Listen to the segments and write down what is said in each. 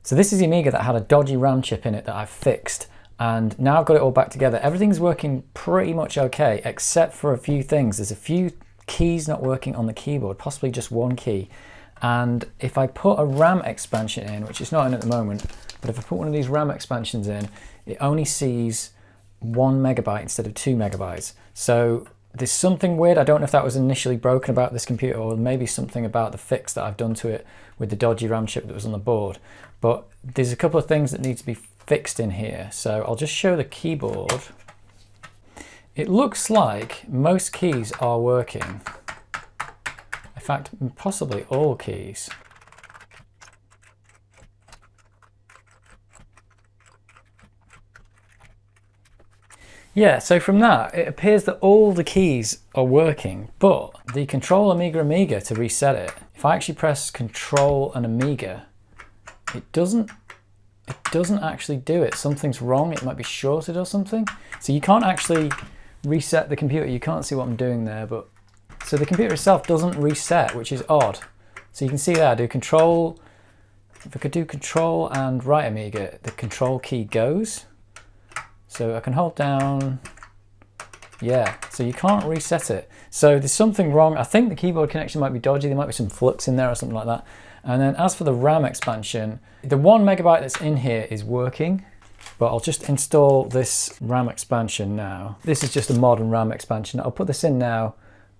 So this is the Amiga that had a dodgy RAM chip in it that I've fixed, and now I've got it all back together. Everything's working pretty much okay, except for a few things. There's a few keys not working on the keyboard, possibly just one key. And if I put a RAM expansion in, which it's not in at the moment, but if I put one of these RAM expansions in, it only sees 1 megabyte instead of 2 megabytes. So there's something weird. I don't know if that was initially broken about this computer, or maybe something about the fix that I've done to it with the dodgy RAM chip that was on the board. But there's a couple of things that need to be fixed in here. So I'll just show the keyboard. It looks like most keys are working. In fact, possibly all keys. Yeah, so from that, it appears that all the keys are working, but the Control Amiga to reset it, if I actually press Control and Amiga, it doesn't actually do it. Something's wrong. It might be shorted or something. So you can't actually reset the computer. You can't see what I'm doing there, but so the computer itself doesn't reset, which is odd. So you can see there, I do Control. If I could do Control and right Amiga, the Control key goes. So I can hold down, yeah, so you can't reset it. So there's something wrong. I think the keyboard connection might be dodgy. There might be some flux in there or something like that. And then as for the RAM expansion, the 1 megabyte that's in here is working, but I'll just install this RAM expansion now. This is just a modern RAM expansion. I'll put this in now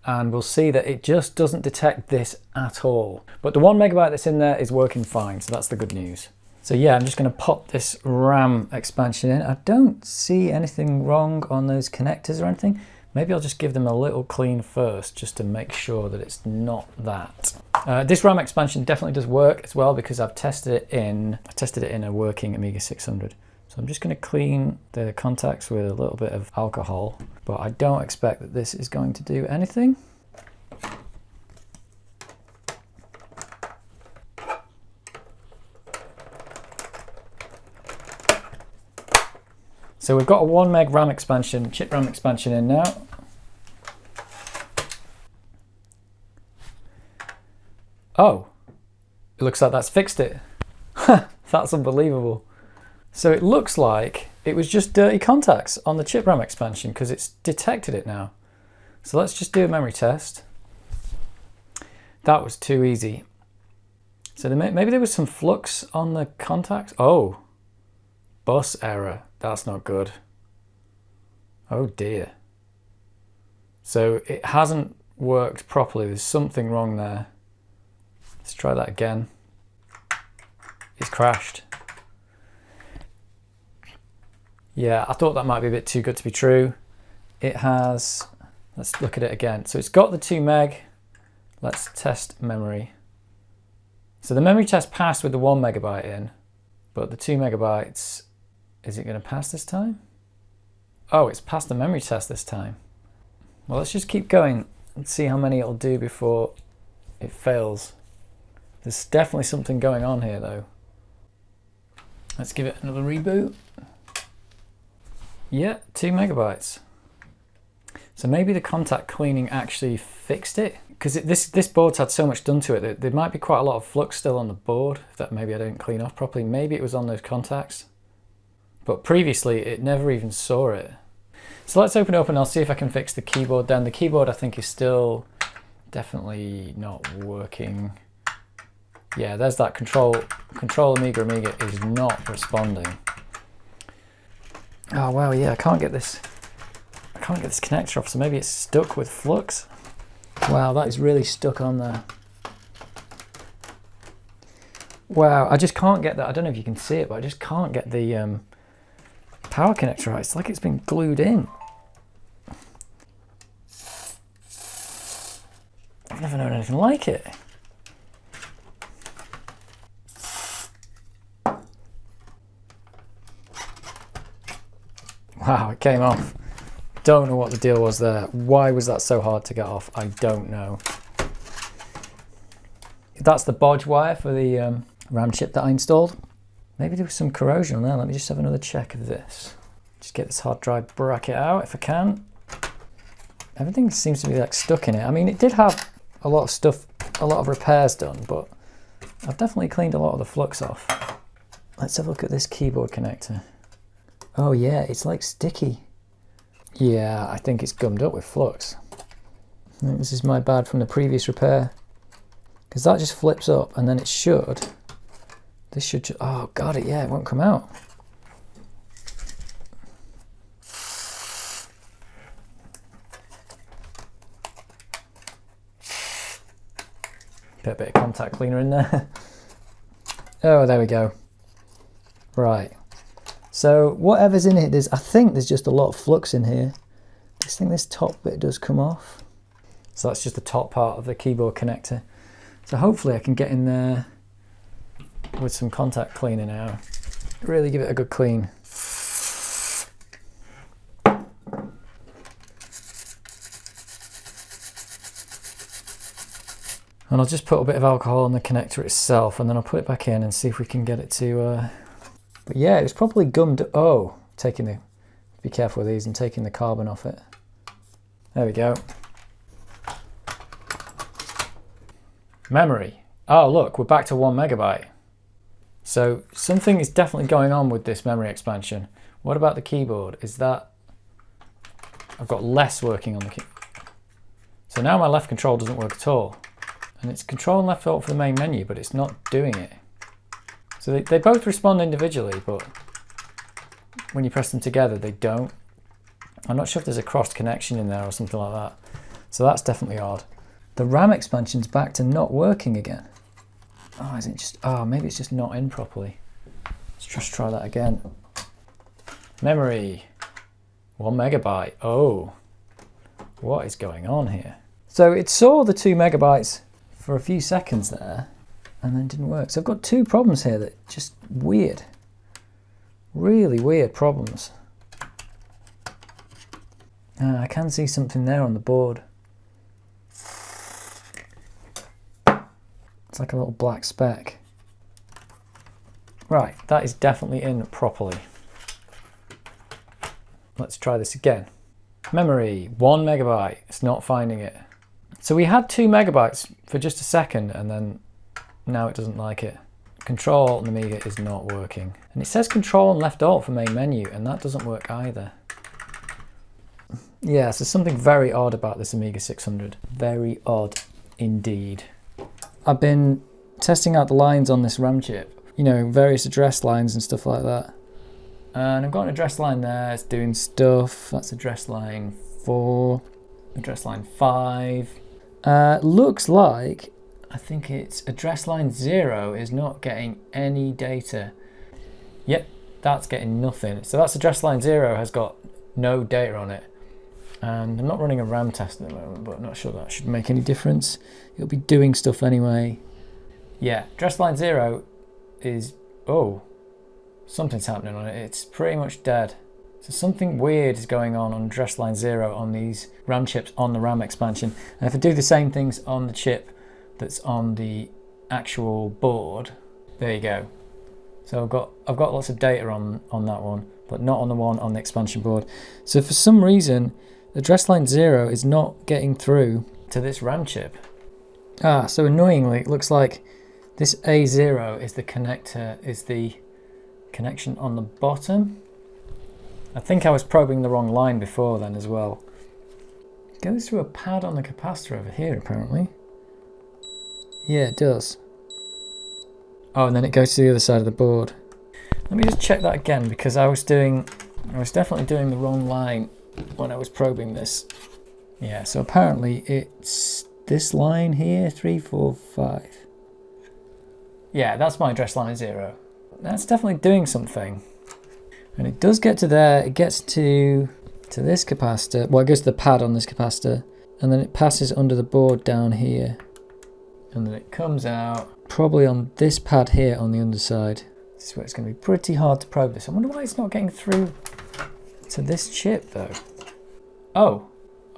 and we'll see that it just doesn't detect this at all. But the 1 megabyte that's in there is working fine, so that's the good news. So yeah, I'm just going to pop this RAM expansion in. I don't see anything wrong on those connectors or anything. Maybe I'll just give them a little clean first, just to make sure that it's not that. This RAM expansion definitely does work as well, because I've tested it in a working Amiga 600. So I'm just going to clean the contacts with a little bit of alcohol, but I don't expect that this is going to do anything. So we've got a 1 meg RAM expansion, chip RAM expansion in now. Oh, it looks like that's fixed it. That's unbelievable. So it looks like it was just dirty contacts on the chip RAM expansion, because it's detected it now. So let's just do a memory test. That was too easy. So maybe there was some flux on the contacts. Oh, bus error. That's not good. Oh dear. So it hasn't worked properly. There's something wrong there. Let's try that again. It's crashed. Yeah, I thought that might be a bit too good to be true. It has, let's look at it again. So it's got the 2 meg. Let's test memory. So the memory test passed with the 1 megabyte in, but the 2 megabytes, is it going to pass this time? Oh, it's passed the memory test this time. Well, let's just keep going and see how many it'll do before it fails. There's definitely something going on here though. Let's give it another reboot. Yeah, 2 megabytes. So maybe the contact cleaning actually fixed it, because this board's had so much done to it that there might be quite a lot of flux still on the board that maybe I didn't clean off properly. Maybe it was on those contacts. But previously it never even saw it. So let's open it up and I'll see if I can fix the keyboard then. The keyboard I think is still definitely not working. Yeah, there's that control Amiga is not responding. Oh wow, yeah, I can't get this connector off, so maybe it's stuck with flux. Wow, that is really stuck on there. Wow, I just can't get that. I don't know if you can see it, but I just can't get the power connector right. It's like it's been glued in. I've never known anything like it. Wow, it came off. Don't know what the deal was there. Why was that so hard to get off? I don't know. That's the bodge wire for the RAM chip that I installed. Maybe there was some corrosion on there. Let me just have another check of this. Just get this hard drive bracket out if I can. Everything seems to be like stuck in it. I mean, it did have a lot of stuff, a lot of repairs done, but I've definitely cleaned a lot of the flux off. Let's have a look at this keyboard connector. Oh yeah, it's like sticky. Yeah, I think it's gummed up with flux. I think this is my bad from the previous repair. Because that just flips up and then it should. This should, oh got it, yeah, it won't come out. Put a bit of contact cleaner in there. Oh, there we go. Right. So whatever's in it, I think there's just a lot of flux in here. I just think this top bit does come off. So that's just the top part of the keyboard connector. So hopefully I can get in there with some contact cleaner now. Really give it a good clean. And I'll just put a bit of alcohol on the connector itself, and then I'll put it back in and see if we can get it to... But yeah, it was probably gummed... Oh, be careful with these and taking the carbon off it. There we go. Memory. Oh look, we're back to 1 megabyte. So something is definitely going on with this memory expansion. What about the keyboard? Is that... I've got less working on the keyboard. So now my left control doesn't work at all. And it's control and left alt for the main menu, but it's not doing it. So they both respond individually, but when you press them together, they don't. I'm not sure if there's a crossed connection in there or something like that. So that's definitely odd. The RAM expansion's back to not working again. Oh, is it just, oh, maybe it's just not in properly. Let's just try that again. Memory, 1 megabyte. Oh, what is going on here? So it saw the 2 megabytes for a few seconds there and then didn't work. So I've got 2 problems here that just weird, really weird problems. I can see something there on the board. It's like a little black speck. Right, that is definitely in properly. Let's try this again. Memory, 1 megabyte, it's not finding it. So we had 2 megabytes for just a second and then now it doesn't like it. Control Alt and Amiga is not working. And it says Control and left alt for main menu and that doesn't work either. Yeah, so something very odd about this Amiga 600. Very odd indeed. I've been testing out the lines on this RAM chip. You know, various address lines and stuff like that. And I've got an address line there, it's doing stuff. That's address line 4, address line 5. Looks like, I think it's address line 0 is not getting any data. Yep, that's getting nothing. So that's address line 0 has got no data on it. And I'm not running a RAM test at the moment, but I'm not sure that should make any difference. It'll be doing stuff anyway. Yeah, address line 0 is, oh, something's happening on it. It's pretty much dead. So something weird is going on address line 0 on these RAM chips on the RAM expansion. And if I do the same things on the chip that's on the actual board, there you go. So I've got lots of data on that one, but not on the one on the expansion board. So for some reason, address line 0 is not getting through to this RAM chip. So annoyingly, it looks like this A0 is the connector, is the connection on the bottom. I think I was probing the wrong line before then as well. It goes through a pad on the capacitor over here apparently. Yeah, it does. Oh, and then it goes to the other side of the board. Let me just check that again because I was definitely doing the wrong line when I was probing this. Yeah, so apparently it's this line here, 3, 4, 5. Yeah, that's my address line 0. That's definitely doing something. And it does get to there, it gets to this capacitor. Well, it goes to the pad on this capacitor, and then it passes under the board down here. And then it comes out, probably on this pad here on the underside. This is where it's going to be pretty hard to probe this. I wonder why it's not getting through to this chip though. Oh,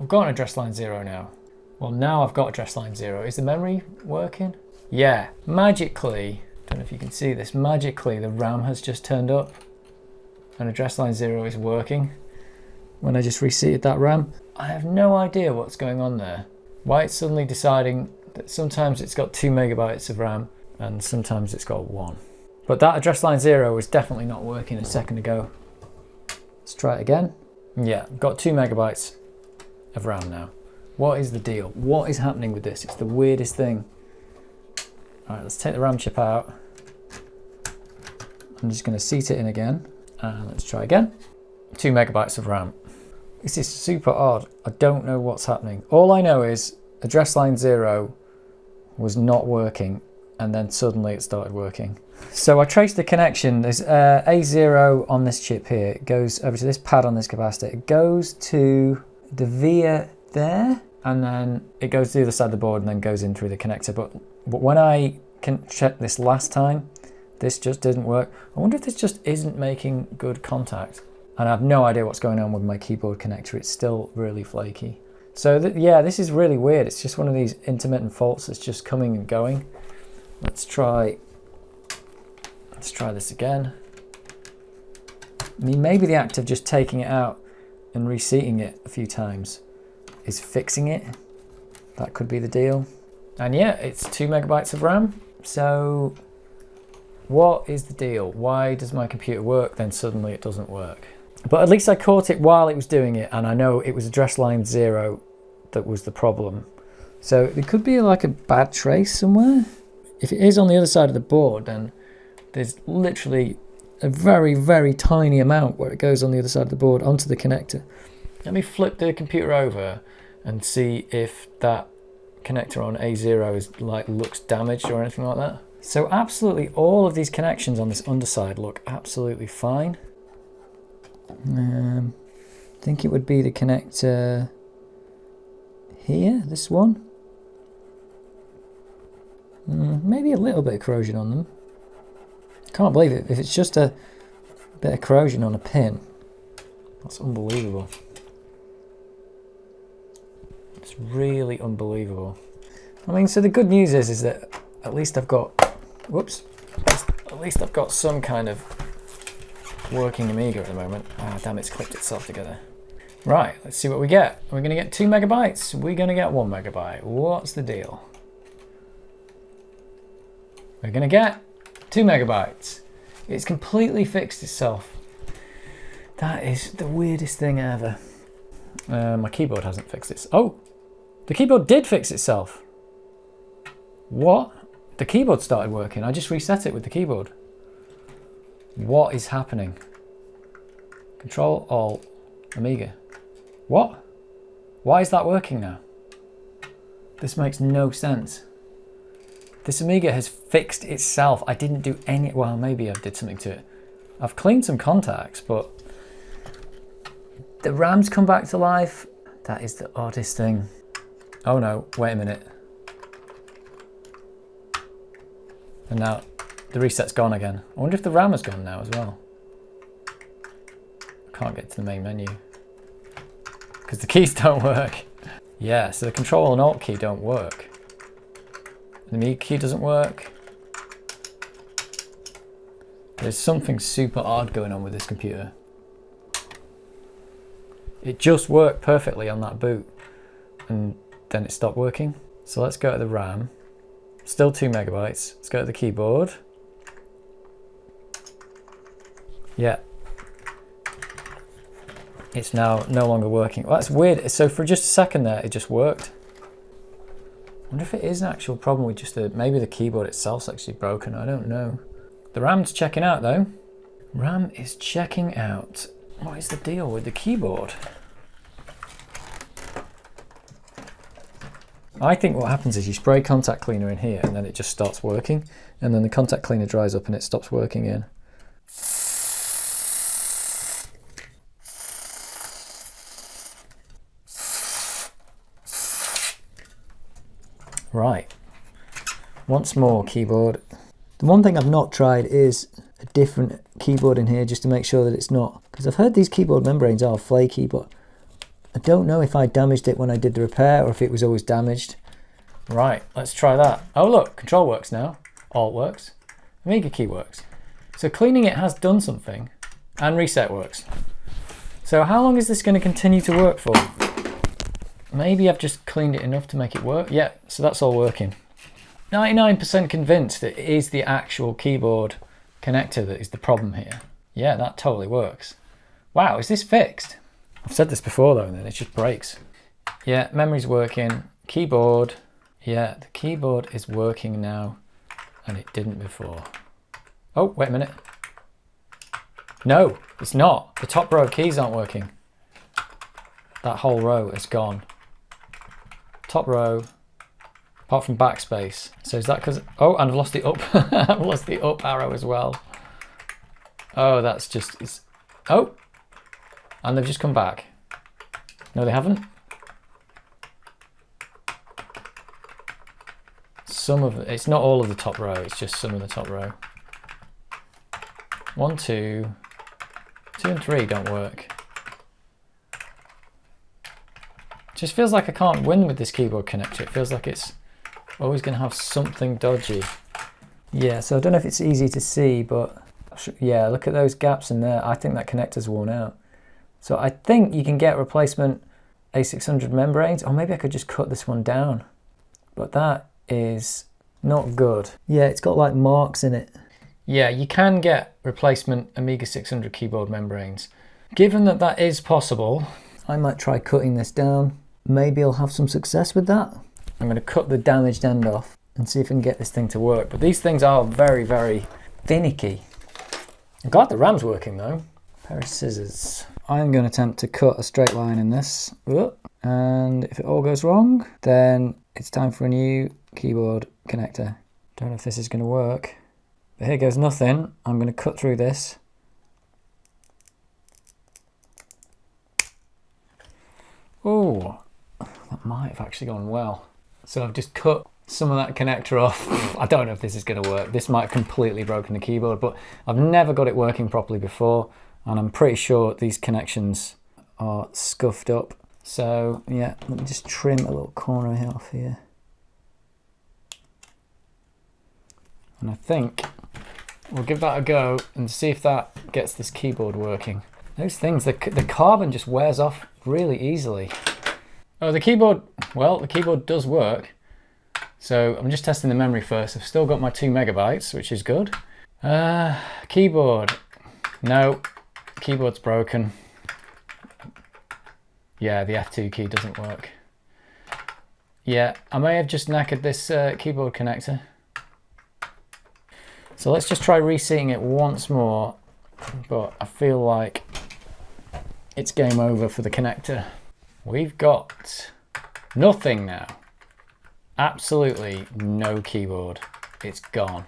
I've got an address line 0 now. Well, now I've got address line 0. Is the memory working? Yeah, magically, don't know if you can see this, magically the RAM has just turned up and address line 0 is working when I just reseated that RAM. I have no idea what's going on there. Why it's suddenly deciding that sometimes it's got 2 megabytes of RAM and sometimes it's got 1. But that address line 0 was definitely not working a second ago. Let's try it again. Yeah, got 2 megabytes of RAM now. What is the deal? What is happening with this? It's the weirdest thing. All right, let's take the RAM chip out. I'm just going to seat it in again. And let's try again. 2 megabytes of RAM. This is super odd. I don't know what's happening. All I know is address line 0 was not working, and then suddenly it started working. So I traced the connection. There's A0 on this chip here. It goes over to this pad on this capacitor. It goes to the via there, and then it goes to the other side of the board and then goes in through the connector. But when I can check this last time, this just didn't work. I wonder if this just isn't making good contact. And I have no idea what's going on with my keyboard connector. It's still really flaky. So yeah, this is really weird. It's just one of these intermittent faults that's just coming and going. Let's try this again. I mean, maybe the act of just taking it out and reseating it a few times is fixing it. That could be the deal. And yeah, it's 2 megabytes of RAM. So what is the deal? Why does my computer work, then suddenly it doesn't work? But at least I caught it while it was doing it, and I know it was address line 0 that was the problem. So it could be like a bad trace somewhere. If it is on the other side of the board, then there's literally a very, very tiny amount where it goes on the other side of the board onto the connector. Let me flip the computer over and see if that connector on A0 is looks damaged or anything like that. So absolutely all of these connections on this underside look absolutely fine. I think it would be the connector here, this one. Maybe a little bit of corrosion on them. Can't believe it. If it's just a bit of corrosion on a pin, that's unbelievable. It's really unbelievable. I mean, so the good news is that at least I've got, whoops, at least I've got some kind of working Amiga at the moment. Ah, damn, it's clipped itself together. Right, let's see what we get. We're going to get 2 megabytes. We're going to get 1 megabyte. What's the deal? We're going to get 2 megabytes. It's completely fixed itself. That is the weirdest thing ever. My keyboard hasn't fixed it. Oh, the keyboard did fix itself. What? The keyboard started working. I just reset it with the keyboard. What is happening? Control Alt Amiga. What? Why is that working now? This makes no sense. This Amiga has fixed itself. I didn't do any, well, maybe I did something to it. I've cleaned some contacts, but the RAM's come back to life. That is the oddest thing. Oh no, wait a minute. And now the reset's gone again. I wonder if the RAM has gone now as well. I can't get to the main menu because the keys don't work. Yeah, so the Control and Alt key don't work. The Amiga key doesn't work. There's something super odd going on with this computer. It just worked perfectly on that boot and then it stopped working. So let's go to the RAM. Still 2 megabytes. Let's go to the keyboard. Yeah. It's now no longer working. Well, that's weird. So for just a second there, it just worked. I wonder if it is an actual problem with just maybe the keyboard itself's actually broken. I don't know. The RAM's checking out though. RAM is checking out. What is the deal with the keyboard? I think what happens is you spray contact cleaner in here and then it just starts working, and then the contact cleaner dries up and it stops working again. Right, once more keyboard. The one thing I've not tried is a different keyboard in here just to make sure that it's not, because I've heard these keyboard membranes are flaky, but I don't know if I damaged it when I did the repair or if it was always damaged. Right, let's try that. Oh look, Control works now, Alt works, Amiga key works. So cleaning it has done something, and reset works. So how long is this going to continue to work for? Maybe I've just cleaned it enough to make it work. Yeah, so that's all working. 99% convinced that it is the actual keyboard connector that is the problem here. Yeah, that totally works. Wow, is this fixed? I've said this before though, and then it just breaks. Yeah, memory's working. Keyboard. Yeah, the keyboard is working now, and it didn't before. Oh, wait a minute. No, it's not. The top row of keys aren't working. That whole row is gone. Top row, apart from backspace. So is that because, oh, and I've lost the up. I've lost the up arrow as well. Oh, that's just, oh, and they've just come back. No, they haven't. Some of it's not all of the top row, it's just some of the top row. 1, 2, 2 and 3 don't work. Just feels like I can't win with this keyboard connector. It feels like it's always going to have something dodgy. Yeah, so I don't know if it's easy to see, but yeah, look at those gaps in there. I think that connector's worn out. So I think you can get replacement A600 membranes, or maybe I could just cut this one down. But that is not good. Yeah, it's got like marks in it. Yeah, you can get replacement Amiga 600 keyboard membranes. Given that that is possible, I might try cutting this down. Maybe I'll have some success with that. I'm going to cut the damaged end off and see if I can get this thing to work. But these things are very, very finicky. I'm glad the RAM's working though. Pair of scissors. I'm going to attempt to cut a straight line in this. And if it all goes wrong, then it's time for a new keyboard connector. Don't know if this is going to work. But here goes nothing. I'm going to cut through this. Oh, that might have actually gone well. So I've just cut some of that connector off. I don't know if this is going to work. This might have completely broken the keyboard, but I've never got it working properly before, and I'm pretty sure these connections are scuffed up. So yeah, let me just trim a little corner off here. And I think we'll give that a go and see if that gets this keyboard working. Those things, the carbon just wears off really easily. Oh, the keyboard, well, the keyboard does work. So I'm just testing the memory first. I've still got my 2 megabytes, which is good. Keyboard, no, keyboard's broken. Yeah, the F2 key doesn't work. Yeah, I may have just knackered this keyboard connector. So let's just try reseating it once more, but I feel like it's game over for the connector. We've got nothing now. Absolutely no keyboard. It's gone.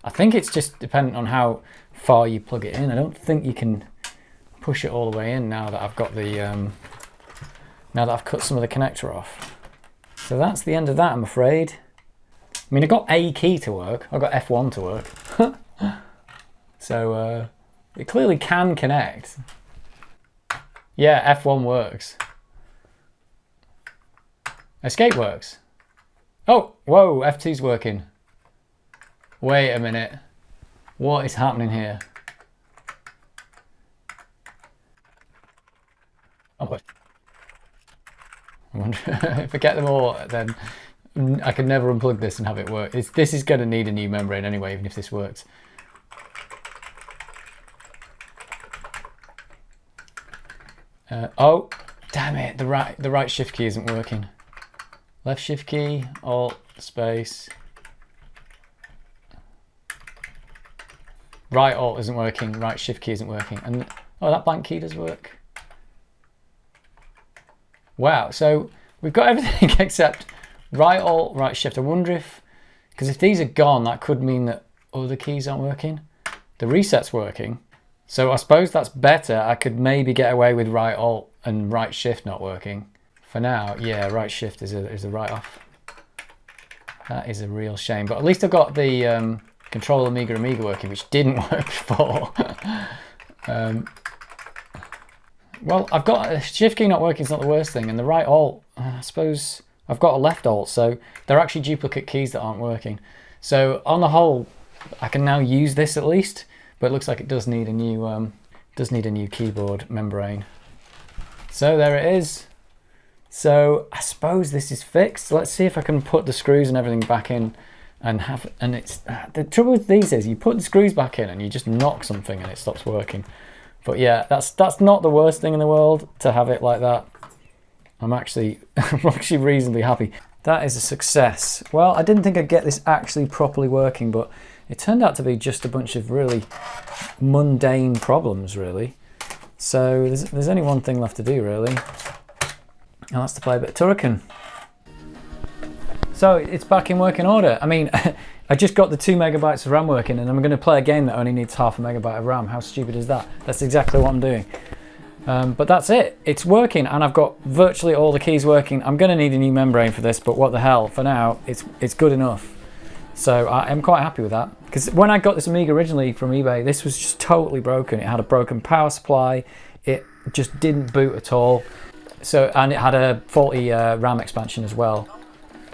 I think it's just dependent on how far you plug it in. I don't think you can push it all the way in now that I've got the now that I've cut some of the connector off. So that's the end of that, I'm afraid. I mean, I got A key to work. I got F1 to work. So it clearly can connect. Yeah, F1 works. Escape works. Oh, whoa, F2's working. Wait a minute. What is happening here? Oh, but I wonder if I get them all, then I can never unplug this and have it work. This is going to need a new membrane anyway, even if this works. Oh, damn it! The right shift key isn't working. Left shift key, Alt, space. Right Alt isn't working. Right shift key isn't working. And oh, that blank key does work. Wow. So we've got everything except right Alt, right shift. I wonder if, because if these are gone, that could mean that other keys aren't working. The reset's working. So I suppose that's better. I could maybe get away with right Alt and right shift not working. For now, yeah, right shift is a write-off. That is a real shame. But at least I've got the Control Amiga working, which didn't work before. Well, I've got a shift key not working is not the worst thing. And the right Alt, I suppose I've got a left Alt. So they're actually duplicate keys that aren't working. So on the whole, I can now use this at least. But it looks like it does need a new keyboard membrane. So there it is. So I suppose this is fixed. Let's see if I can put the screws and everything back in and it's the trouble with these is you put the screws back in and you just knock something and it stops working. But yeah, that's not the worst thing in the world to have it like that. I'm actually reasonably happy. That is a success. Well, I didn't think I'd get this actually properly working, but it turned out to be just a bunch of really mundane problems, really. So there's only one thing left to do, really, and that's to play a bit of Turrican. So it's back in working order. I mean, I just got the 2 megabytes of RAM working, and I'm going to play a game that only needs half a megabyte of RAM. How stupid is that? That's exactly what I'm doing. But that's it. It's working, and I've got virtually all the keys working. I'm going to need a new membrane for this, but what the hell? For now, it's good enough. So I am quite happy with that. Because when I got this Amiga originally from eBay, this was just totally broken. It had a broken power supply. It just didn't boot at all. So, and it had a faulty RAM expansion as well.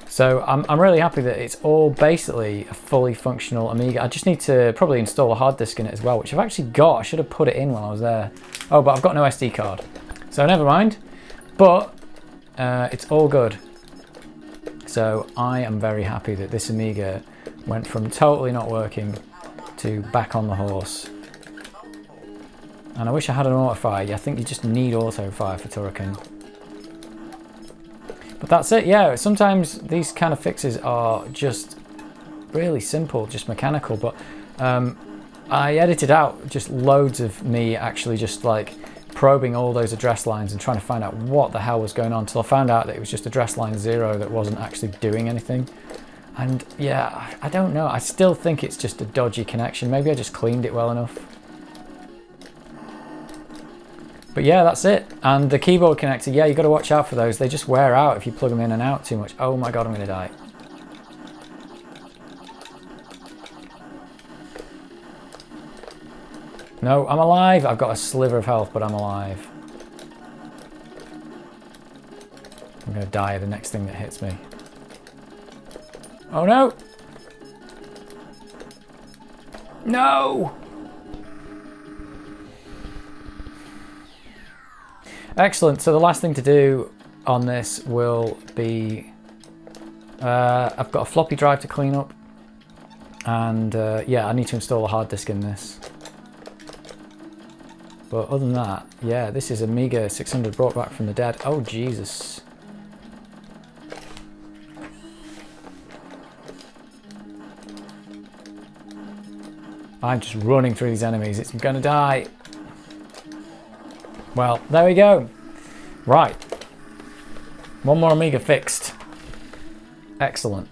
So I'm really happy that it's all basically a fully functional Amiga. I just need to probably install a hard disk in it as well, which I've actually got. I should have put it in while I was there. Oh, but I've got no SD card. So never mind. But it's all good. So I am very happy that this Amiga went from totally not working to back on the horse. And I wish I had an autofire. I think you just need autofire for Turrican. But that's it, yeah. Sometimes these kind of fixes are just really simple, just mechanical. But I edited out just loads of me actually just like probing all those address lines and trying to find out what the hell was going on, until I found out that it was just address line 0 that wasn't actually doing anything. And yeah, I don't know. I still think it's just a dodgy connection. Maybe I just cleaned it well enough. But yeah, that's it. And the keyboard connector, yeah, you got to watch out for those. They just wear out if you plug them in and out too much. Oh my god, I'm going to die. No, I'm alive. I've got a sliver of health, but I'm alive. I'm going to die the next thing that hits me. Oh no! No! Excellent. So the last thing to do on this will be I've got a floppy drive to clean up, and yeah, I need to install a hard disk in this. But other than that, yeah, this is Amiga 600 brought back from the dead. Oh Jesus. I'm just running through these enemies. It's gonna die. Well, there we go. Right. One more Amiga fixed. Excellent.